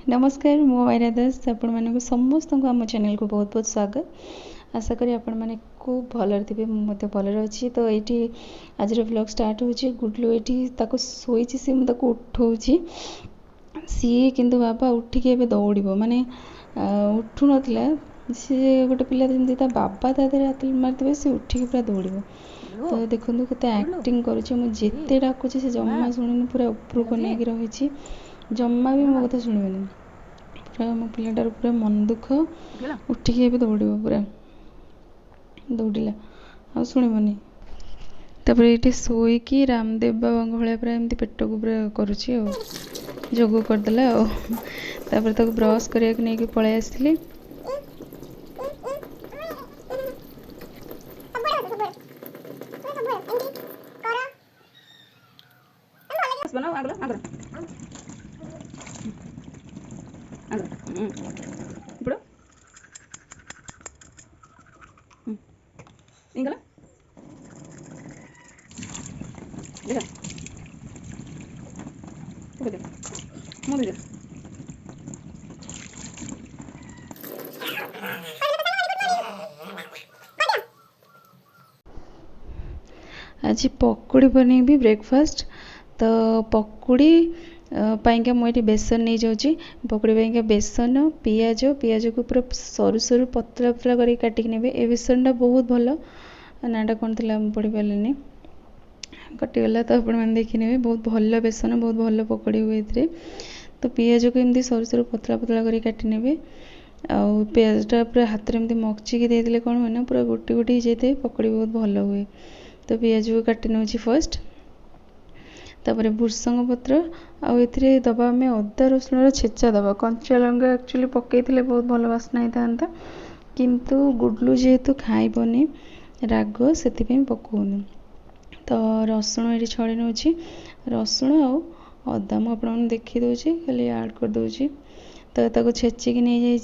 नमस्कार मो मायरा दास आपण मानक समस्त को आम चैनल को बहुत बहुत स्वागत। आशा करी आपण माने खूब भलर थे मत भलर अच्छी। तो ये आज व्लॉग स्टार्ट हो गुडलू ये शोची सी मुझे उठाऊँगी सी किंतु बाबा उठिकी ए दौड़ माने उठू नाला सी गोटे पिला जमी बाबा ता हाथ मारिथे सी उठिकी पूरा दौड़। तो देखो केते एक्टिंग करते डाकुची से जमा शुणी पूरा उपरको नहीं रही जमा भी मो कथा शुणवेनि पूरा मो पिलाटार पूरा मन दुख उठिकी ए दौड़ पूरा दौड़ला आ शुणवनी। तापर ये शोईकी रामदेव बाबा भाया पूरा एमती पेट को पूरा करुच्ची जोग करदेला तापर ताको ब्रश करने नहीं कि पलि आसली। आज पकोड़ी बनैबी ब्रेकफास्ट। तो पकोड़ी पाइंका मुझे बेसन नहीं जाऊँगी पकोड़ी पाइंका बेसन पियाज पियाज को पूरा सरू सरू पतला पतला कर काटिक ने ए बेसनटा बहुत भल नाटा कौन थी पढ़ी पारे कटिगला। तो आप देखने बहुत भल बेसन बहुत भल पकोड़ी हुए। तो पियाज को एमती सरू सरू पतला पतला कर काटि ने पियाजटा पूरा हाथ में मकचिकी देते कौन हुए ना पूरा गोटी गोटी हो जाए पकोड़ी बहुत भल हुए। तो पियाज को काटि नौ फर्स्ट तापर भृसंग पत्र आउ दबा आम अदा रसुण छेचा दबा कंचा लंका एक्चुअली पकई बहुत भल बास्ना होता किंतु गुडलू जेहेतु खाइबनी राग से पकाउनी। तो रसुण ये छड़ी नौ रसुण आउ अदा मुझे देखी दूसरी खाली ऐड कर दूसरी। तो ताको छेचिकी नहीं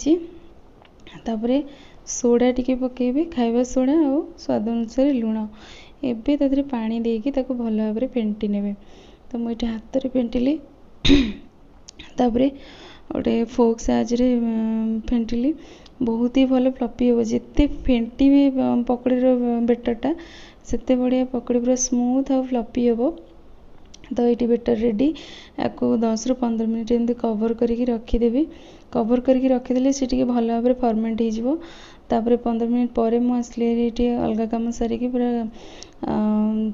जापर सोडा टी पकेबी खाଇବା सोडा और स्वाद अनुसार लुण एबे तादरे पानी देकी ताको भल भाव फेंटी ने। तो मुझे हाथ में फेंटिली तापरे गोटे फोक साहाଯ୍ୟରେ फेंटिली बहुत ही भल फ्लफी हो जिते फेंटी भी पकड़ीर बेटरटा सेते बढ़िया पकड़ी पूरा स्मूथ और फ्लफी हे। तो ये बेटर रेडी आपको 10 ରୁ 15 मिनट एमती कवर करके रखीदेवी कवर करके रखीदे सी भल भाव फर्मेंट हो। तापर 15 मिनट पर मुझे ये अलग कम सारिकी पूरा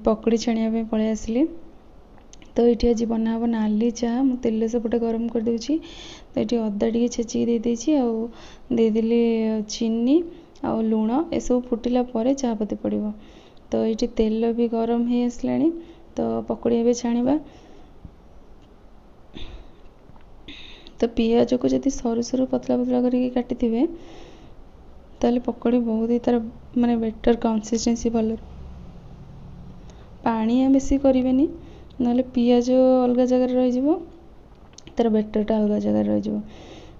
पकड़ी छाणिया पलि आसली। तो ये आज बना हम नाली चाह मु तेल सेपटे गरम कर दूची। तो ये अदा टी छेचिकी देदेली चीनी आ लुण ए सब फुटिला पर चाहपत्ती पड़ो। तो ये तेल भी गरम हो आसला। तो पकोड़ी ए छाणीबा। तो पियाज को जब सरू सरू पतला पतला करके काटी ताले पकोड़ी बहुत ही तार माने बेटर कंसिस्टेंसी भल पानिया बेसी करें ना पियाज अलग जगार रही तार बेटरटा अलग जगार रही।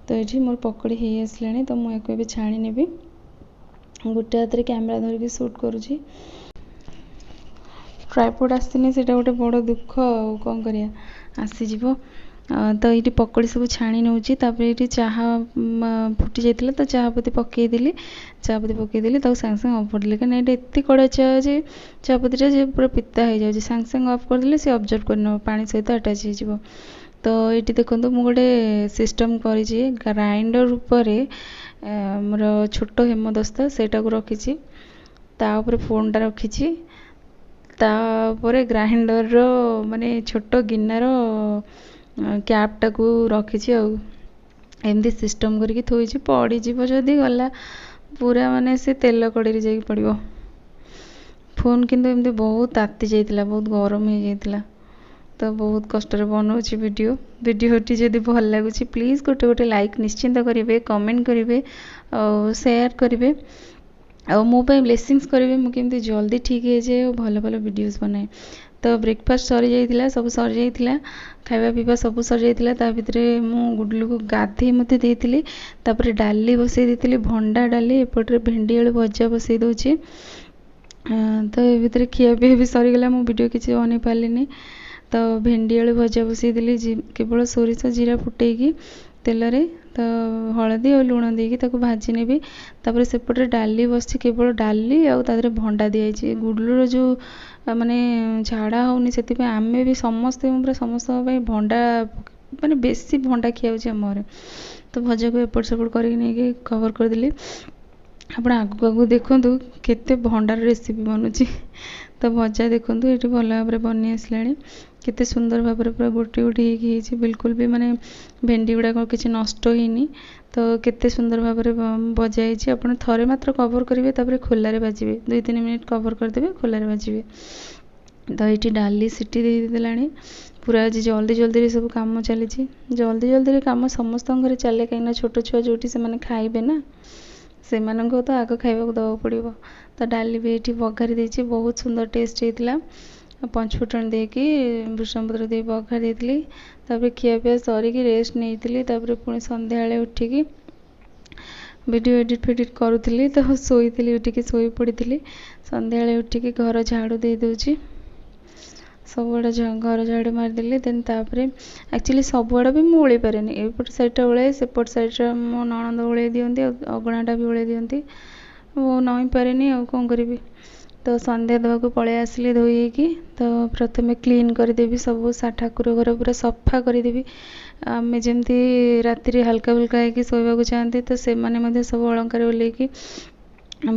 तो ये मोर पकोड़ी हो आसला। तो मुझे छाणी नेबी गोटे हाथ में कैमेरा धरिकी शूट करुँची ट्राइपॉड आसनी से गोटे बड़ दुख कौन करिया आसीज। तो ये पकोड़ी सब छाणी नौ ये चाह फुटी जाता तो चाहपत्ती पकईदेली चाहपत्ती पकईदेली सागे सागे अफ करदेली कहीं ये एत कड़ा चाह जे चाहपत्तीटा जे पूरा पिता हो जाए सागे सागे अफ करदे सी ऑब्जर्व कर पानी सहित अटैच हो। तो ये देखो मु गोटे सिस्टम कर ग्राइंडर उपर मोर छोट हेमदस्ता सेटा को रखी तापर फोनटा रखी तापर ग्राइंडर रो माने छोट गिनार कैपटा को रखी एमती सिस्टम करके थोड़ी पड़ीज जदि गला पूरा माने से तेल कड़े जा पड़ो। फोन किंतु एमती बहुत ताती जाइतिला बहुत गरम हो जाइतिला। तो बहुत कष्ट बनाऊँगी वीडियोटी जदि भल लगुच प्लीज़ गोटे गोटे लाइक निश्चिंत करेंगे कमेंट करेंगे और शेयर करेंगे और मो ब्लेसिंग्स करेंगे मुझे जल्दी ठीक है जाए और भल भल वीडियोस बनाए। तो ब्रेकफास्ट सरी जाइतिला सब सरी जाइतिला खाଇବା पीवा सब सरी जाइतिला भितर मु गुडलू को गाधे मते देइतिली तापर डाली बसई देइतिली भंडा डाली एपटे भेंडी आलू भजा बसई दउची। तो ये भितर खिया पिया भी सरीगला मु वीडियो किसी बन पारे। तो भेंडी आलू भजा बसईदेली केवल सोरिष जीरा फुटेकी ତେଲରେ ତ ହଳଦୀ ଆଉ ଲୁଣ ଦେଇକି ତାକୁ ଭାଜି ନେବି। ତାପରେ ସେପଟେ ଡାଲି ବସିଛି, କେବଳ ଡାଲି ଆଉ ତା ଦେହରେ ଭଣ୍ଡା ଦିଆଯାଇଛି। ଗୁଡଲୁର ଯେଉଁ ମାନେ ଝାଡ଼ା ହେଉନି, ସେଥିପାଇଁ ଆମେ ବି ସମସ୍ତେ ପୁରା ସମସ୍ତଙ୍କ ପାଇଁ ଭଣ୍ଡା ମାନେ ବେଶୀ ଭଣ୍ଡା ଖିଆ ହେଉଛି ଆମ ଘରେ। ତ ଭଜାକୁ ଏପଟ ସେପଟ କରିକି ନେଇକି କଭର୍ କରିଦେଲି। ଆପଣ ଆଗକୁ ଆଗକୁ ଦେଖନ୍ତୁ କେତେ ଭଣ୍ଡାର ରେସିପି ବନୁଛି। ତ ଭଜା ଦେଖନ୍ତୁ ଏଇଠି ଭଲ ଭାବରେ ବନି ଆସିଲାଣି, କେତେ ସୁନ୍ଦର ଭାବରେ ପୁରା ଗୋଟି ଗୋଟି ହେଇକି ହେଇଛି। ବିଲକୁଲ ବି ମାନେ ଭେଣ୍ଡି ଗୁଡ଼ାକ କିଛି ନଷ୍ଟ ହେଇନି। ତ କେତେ ସୁନ୍ଦର ଭାବରେ ଭଜା ହେଇଛି। ଆପଣ ଥରେ ମାତ୍ର କଭର୍ କରିବେ, ତାପରେ ଖୋଲାରେ ଭାଜିବେ, 2-3 ମିନିଟ୍ କଭର୍ କରିଦେବେ, ଖୋଲାରେ ଭାଜିବେ। ତ ଏଇଠି ଡାଲି ସିଟି ଦେଇଦେଲାଣି। ପୁରା ଆଜି ଜଲ୍ଦି ଜଲ୍ଦିରେ ସବୁ କାମ ଚାଲିଛି। ଜଲ୍ଦି ଜଲ୍ଦିରେ କାମ ସମସ୍ତଙ୍କ ଘରେ ଚାଲେ, କାହିଁକିନା ଛୋଟ ଛୁଆ ଯେଉଁଠି ସେମାନେ ଖାଇବେ ନା, ସେମାନଙ୍କୁ ତ ଆଗ ଖାଇବାକୁ ଦେବାକୁ ପଡ଼ିବ। ତ ଡାଲି ବି ଏଇଠି ବଘାରି ଦେଇଛି, ବହୁତ ସୁନ୍ଦର ଟେଷ୍ଟ ହେଇଥିଲା। ପଞ୍ଚଫୁଟଣ ଦେଇକି ଭୃଷଙ୍ଗ ପତ୍ର ଦେଇ ବଘାରି ଦେଇଥିଲି। ତାପରେ ଖିଆପିଆ ସରିକି ରେଷ୍ଟ ନେଇଥିଲି। ତାପରେ ପୁଣି ସନ୍ଧ୍ୟାବେଳେ ଉଠିକି ଭିଡ଼ିଓ ଏଡ଼ିଟ୍ କରୁଥିଲି, ତ ଶୋଇଥିଲି, ଉଠିକି ଶୋଇ ପଡ଼ିଥିଲି। ସନ୍ଧ୍ୟାବେଳେ ଉଠିକି ଘର ଝାଡ଼ୁ ଦେଇ ଦେଉଛି, ସବୁଆଡ଼େ ଘର ଝାଡ଼ୁ ମାରିଦେଲି। ଦେନ୍ ତାପରେ ଆକ୍ଚୁଆଲି ସବୁଆଡ଼େ ବି ମୁଁ ଓଳେଇ ପାରେନି, ଏପଟ ସାଇଡ଼୍ଟା ଓଳାଏ, ସେପଟ ସାଇଡ଼୍ଟା ମୋ ନଣନ୍ଦ ଓଳେଇ ଦିଅନ୍ତି, ଆଉ ଅଗଣାଟା ବି ଓଳେଇ ଦିଅନ୍ତି। ମୁଁ ନଇଁ ପାରେନି, ଆଉ କ'ଣ କରିବି। ତ ସନ୍ଧ୍ୟା ଦେବାକୁ ପଳେଇ ଆସିଲି ଧୋଇ ହେଇକି। ତ ପ୍ରଥମେ କ୍ଲିନ୍ କରିଦେବି ସବୁ, ଠାକୁର ଘର ପୁରା ସଫା କରିଦେବି। ଆମେ ଯେମିତି ରାତିରେ ହାଲକା ଫୁଲକା ହେଇକି ଶୋଇବାକୁ ଚାହାନ୍ତି, ତ ସେମାନେ ମଧ୍ୟ ସବୁ ଅଳଙ୍କାର ଓହ୍ଲେଇକି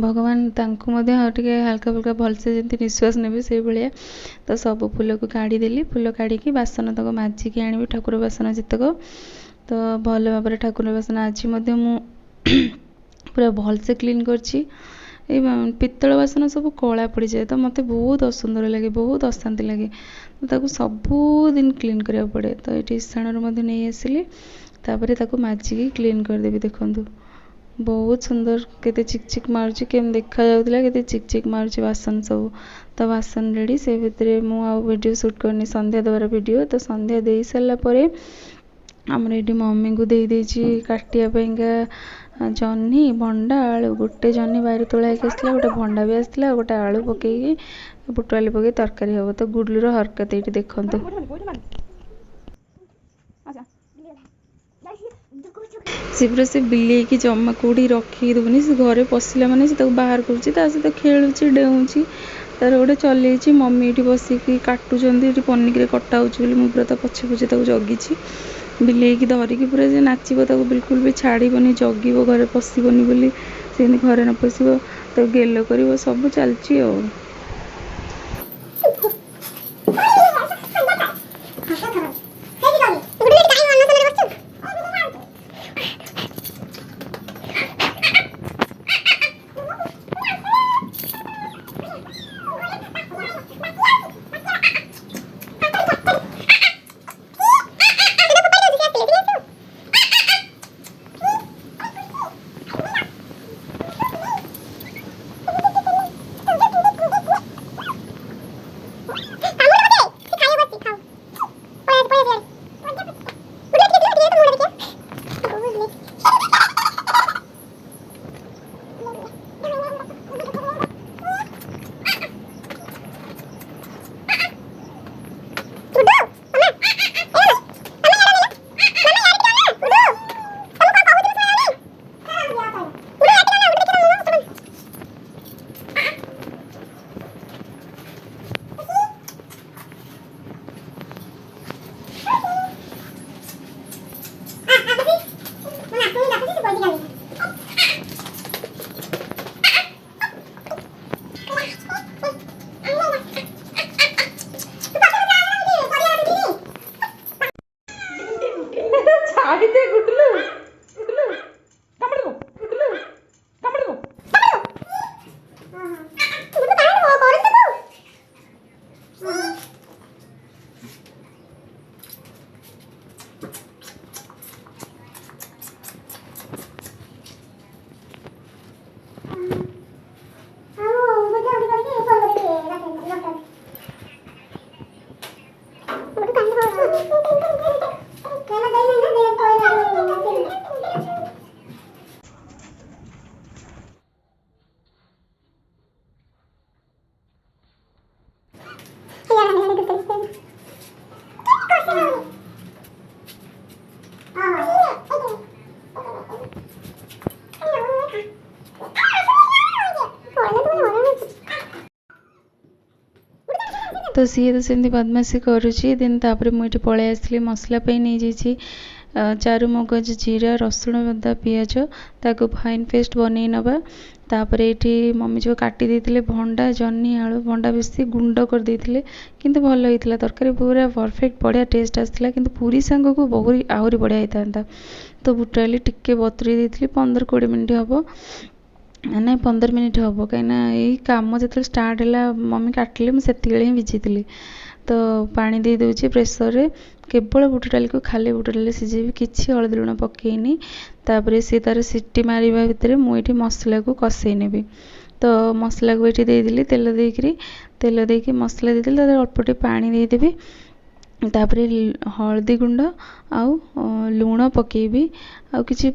ଭଗବାନ ତାଙ୍କୁ ମଧ୍ୟ ଟିକେ ହାଲକା ଫୁଲକା ଭଲସେ ଯେମିତି ନିଶ୍ୱାସ ନେବେ ସେଇଭଳିଆ। ତ ସବୁ ଫୁଲକୁ କାଢ଼ିଦେଲି। ଫୁଲ କାଢ଼ିକି ବାସନ ତକ ମାଜିକି ଆଣିବି, ଠାକୁର ବାସନ ଯେତକ। ତ ଭଲ ଭାବରେ ଠାକୁର ବାସନ ଆଜି ମଧ୍ୟ ମୁଁ ପୁରା ଭଲସେ କ୍ଲିନ୍ କରିଛି। ଏଇ ପିତ୍ତଳ ବାସନ ସବୁ କଳା ପଡ଼ିଯାଏ, ତ ମୋତେ ବହୁତ ଅସୁନ୍ଦର ଲାଗେ, ବହୁତ ଅଶାନ୍ତି ଲାଗେ। ତ ତାକୁ ସବୁଦିନ କ୍ଲିନ୍ କରିବାକୁ ପଡ଼େ। ତ ଏଇଠି ଇସାଣରୁ ମଧ୍ୟ ନେଇ ଆସିଲି। ତାପରେ ତାକୁ ମାଜିକି କ୍ଲିନ୍ କରିଦେବି। ଦେଖନ୍ତୁ ବହୁତ ସୁନ୍ଦର, କେତେ ଚିକ୍ ଚିକ୍ ମାରୁଛି, କେମିତି ଦେଖାଯାଉଥିଲା, କେତେ ଚିକ୍ ଚିକ୍ ମାରୁଛି ବାସନ ସବୁ। ତ ବାସନ ରେଡ଼ି। ସେ ଭିତରେ ମୁଁ ଆଉ ଭିଡ଼ିଓ ସୁଟ୍ କରିନି, ସନ୍ଧ୍ୟା ଦେବାର ଭିଡ଼ିଓ। ତ ସନ୍ଧ୍ୟା ଦେଇ ସାରିଲା ପରେ ଆମର ଏଇଠି ମମିଙ୍କୁ ଦେଇଛି କାଟିବା ପାଇଁକା ଜହ୍ନି, ଭଣ୍ଡା, ଆଳୁ। ଗୋଟେ ଜହ୍ନି ବାରିରୁ ତୋଳା ହେଇକି ଆସିଥିଲା, ଗୋଟେ ଭଣ୍ଡା ବି ଆସିଥିଲା, ଆଉ ଗୋଟେ ଆଳୁ ପକେଇକି ବୁଟଆଳୁ ପକେଇ ତରକାରୀ ହେବ। ତ ଗୁଡଲୁର ହରକତ ଏଇଠି ଦେଖନ୍ତୁ। ସେ ପୁରା ସେ ବିଲେଇକି ଜମା କେଉଁଠି ରଖିକି ଦେବୁନି, ସେ ଘରେ ପଶିଲା ମାନେ ସେ ତାକୁ ବାହାର କରୁଛି, ତା ସହିତ ଖେଳୁଛି, ଡେଉଁଛି, ତାର ଗୋଟେ ଚଲେଇଛି। ମମି ଏଇଠି ବସିକି କାଟୁଛନ୍ତି, ଏଇଠି ପନିକିରେ କଟା ହେଉଛି ବୋଲି ମୁଁ ପୁରା ତା ପଛେ ପଛେ ତାକୁ ଜଗିଛି। ବିଲେଇକି ଧରିକି ପୁରା ଯେ ନାଚିବ, ତାକୁ ବିଲକୁଲ ବି ଛାଡ଼ିବନି, ଜଗିବ ଘରେ ପଶିବନି ବୋଲି, ସେମିତି ଘରେ ନ ପଶିବ, ତାକୁ ଗେଲ କରିବ, ସବୁ ଚାଲିଛି ଆଉ। तो सी तो सेमती बदमाशी करुच्ची देन तापर मुझे पलि आसली मसला नहीं जाइए चारू मगज जीरा रसुण अदा पिज ताको फाइन पेस्ट बनई नवा तापर ये मम्मी जो काटी देते भंडा जन्नी आलू भंडा बेसी गुंड कर देते किंतु भल होता तरकारी पूरा परफेक्ट बढ़िया टेस्ट आसला किंतु पूरी सांग को बहुत आहरी बढ़िया होता तो बुटाली टिके बतुरी देती 15-20 मिनट हम ना 15 मिनट हम कहीं कम जो स्टार्ट है मम्मी काटिले मुझे ही भिजी तो पानी दे दूची प्रेसर रे केवल बुट डाली को खाली बुट डाली सीझेबी किसी हलदी लुण पकईनी तापर सी तार सीटी मारिबा भितर मुझे मसला को कषई नेबी तो मसला को ये देदेली तेल देकी मसला देदेली अल्प टे पानी देदेवी तापर हलदी गुंड आउ लुण पकेबी आउ किसी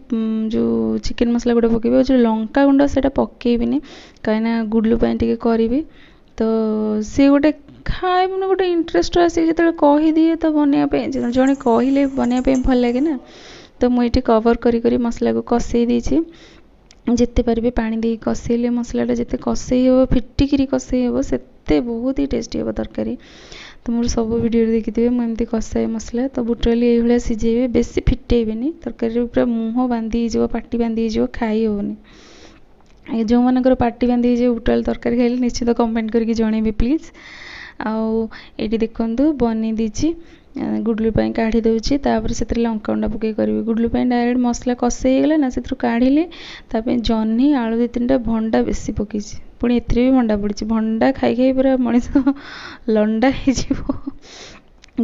जो चिकेन मसला गुड़ा पकेबी जो लंका गुंड से पकेबिनी कहीं गुडलू टे करी तो सी गोटे खाए मैंने गोटे इंटरेस्ट आसे जो कहीदिए तो बनवाई जड़े कहले बनवाई भल लगे ना तो मुझे कवर करी मसला को कषई देछि जिते पारे पानी दे कषेले मसलाटा जिते कषई हे फिटिकी कषई हे से बहुत ही टेस्टी हे तरकारी तो मोर सब वीडियो देखिथे मुझे कषाए मसला तो बुटली ये सीझेबे बेसी फिटेबेनी तरकारी पूरा मुँह बांधी पाटी बांधी खाई हेनी जो मानकर पाटी बांधी बुटल तरकारी खाइले निश्चित कमेंट करके जनइबे प्लीज आउ ये देखु बनी दीची गुडलू काढ़ी दूची तापर से लंका गुंडा पकई करी गुडलू डायरेक्ट मसला कषई गला ना से काढ़ी जह्नी आलू 2-3टा भंडा बेसी पकई पुणी एथरे भी भंडा पड़ी भंडा खाई खाई पूरा मनीष लंडा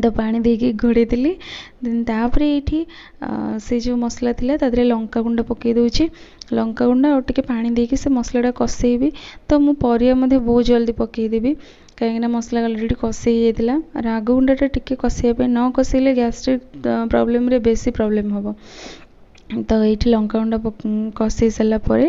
तो पानी देके घोड़े देली तापर ये से जो मसला थिला तादरे लंका गुंडा पकई दूची लंका गुंडा और टिके पानी देके से मसलाटा कषेबी तो मु परिया मध्य बहुत जल्दी पकईदेवी कहीं मसला अलरेडी कषई जाइला राग गुंडाटा टिके कषाइबे न कषेले गैस्ट्रिक प्रॉब्लम रे बेसी प्रॉब्लम हम तो ये लंका गुंडा कषई सारापर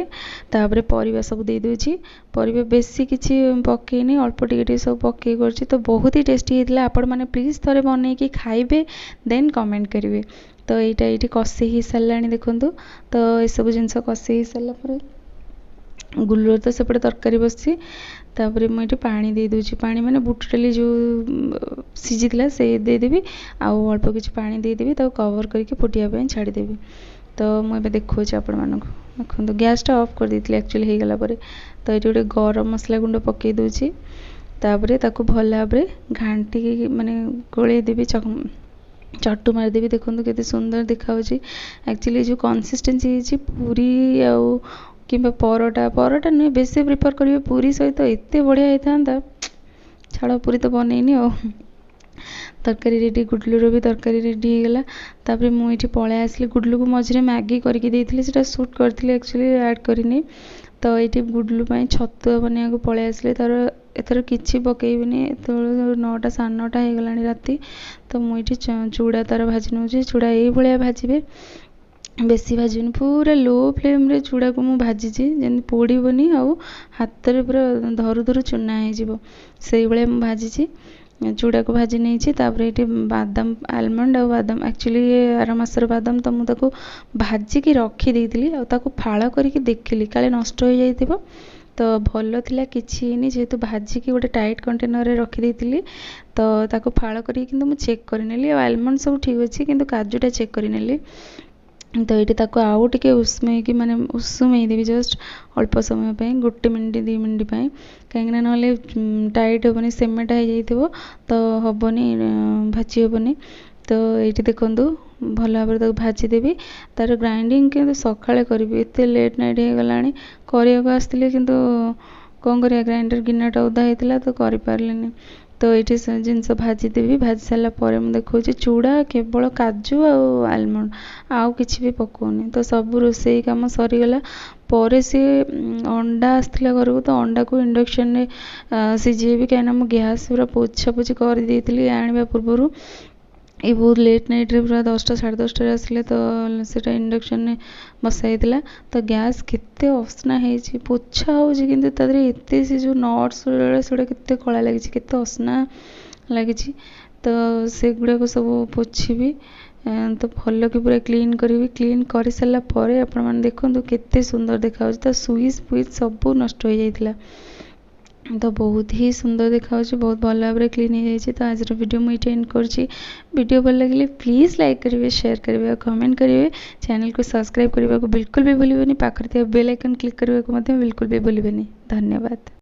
तापर परिवा सब दे दूची परिवा बेसी किसी पकईनी अल्प टिके सब पकई कर तो बहुत ही टेस्टी होता आपण मैंने प्लीज थे बनई खाइबे देन कमेंट करेंगे तो यहाँ ये कषई हो सारा देखूँ तो ये सब जिनस कषई सारापर गुल्लर तो सेपटे तरकारी बसी तापर मुझे पानी दे दूची पानी माने बुट डाली जो सीझी से देदेवी आउ अल्प किसी पानी देदेवी तो कवर करके फुटिया छाड़देवी तो मुझे देखा आपण मानक देखो गैसटा ऑफ कर देती एक्चुअली हो गला तो ये गोटे गरम मसला गुंड पकई दूची तापर ताको भल भाव घाटी माने गोले देवी चट्टू मारिदेवी देखो केते सुंदर देखा एक्चुअली जो कंसिस्टेंसी पूरी आउ कि परोटा नुहे बेसी प्रिफर करेंगे पूरी सहित एत बढ़िया होता छाड़ पूरी तो बनईनी तरकारी रेडी गुडलूर भी तरकारी रेडी होगा तापर मुझे पलि आसली गुडलू को मझे मैगी करके देती शूट करी एक्चुअली ऐड करनी तो ये गुडलू छतुआ बनवाक पलि आसली तार एथर किसी पकईबिनी एत 9टा 9:30 हो गला राति तो मुझे चूड़ा तार भाजी नौ चूड़ा ये भाजबे बेसी भाजनी पूरा लो फ्लेम रे चूड़ा को मुझे भाजी जमी पोड़बनी आउ हाथ में पूरा धरु धरु चूना हो भाजी चूड़ा को भाजी नहीं तापर ये बादाम आलमंड और बादाम एक्चुअली ये आर मासर बादाम तो मुझे भाजिकी रखीदी फाड़ करके देखिली काले नष्ट हो जाइथिबो तो भल थिला किछि नहीं जेहेतु भाजिकी गोटे टाइट कंटेनर रखीदी तो ताको फाड़ करके किंतु मु चेक करनेली आलमंड सब ठीक अच्छे किंतु काजूटा चेक करनेली तो ये आउ टे उष्मे कि माने उषुमई देवी जस्ट अल्प समय पे 1 मिनिट 2 मिनिट कहीं ना टाइट हेनी सेमेटा हो तो हेनी भाजी हेनी तो ये देखूँ भल भाव भाजीदेवी तार ग्राइंडिंग कि सकाଳେ करी एत लेट नाइट हो गला करने आसती कि कौन कर ग्राइंडर गिनाटा उदा होता तो करें तो ये जिनस भाजीदेवी भाजी सारापर मुझे देखा चूड़ा केवल काजू आलमंड आउ किसी भी पकौनी तो सब रोसई कम सरीगला पर सी अंडा आसला घर को तो अंडा को इंडक्शन में सीझेबी कहीं गैस पूरा पोछा पोछि कर देती आने पूर्व ये बहुत लेट नाइट रे पूरा 10टा 10:30 आसले तो सेटा इंडक्शन में बसाईला तो गैस केते असना है पोछा होते से जो नट्स से केते कला लगी केते असना लगी तो से गुड़ा को सब पोछी तो भल कि पूरा क्लीन करी क्लीन कर सारा पर आपण मैंने देखो केते सुंदर देखा तो सुइच फुइच सब नष्ट हो जाता तो बहुत ही सुंदर देखा बहुत भल भाव में क्लीन हो जाए। तो आज वीडियो मुझे एंड कर वीडियो भल लगे प्लीज़ लाइक करेंगे शेयर करेंगे कमेंट करेंगे चैनल को सब्सक्राइब करने को बिल्कुल भी भूलें पाखर बेल आइकन क्लिक करने को बिल्कुल भी भूलें। धन्यवाद।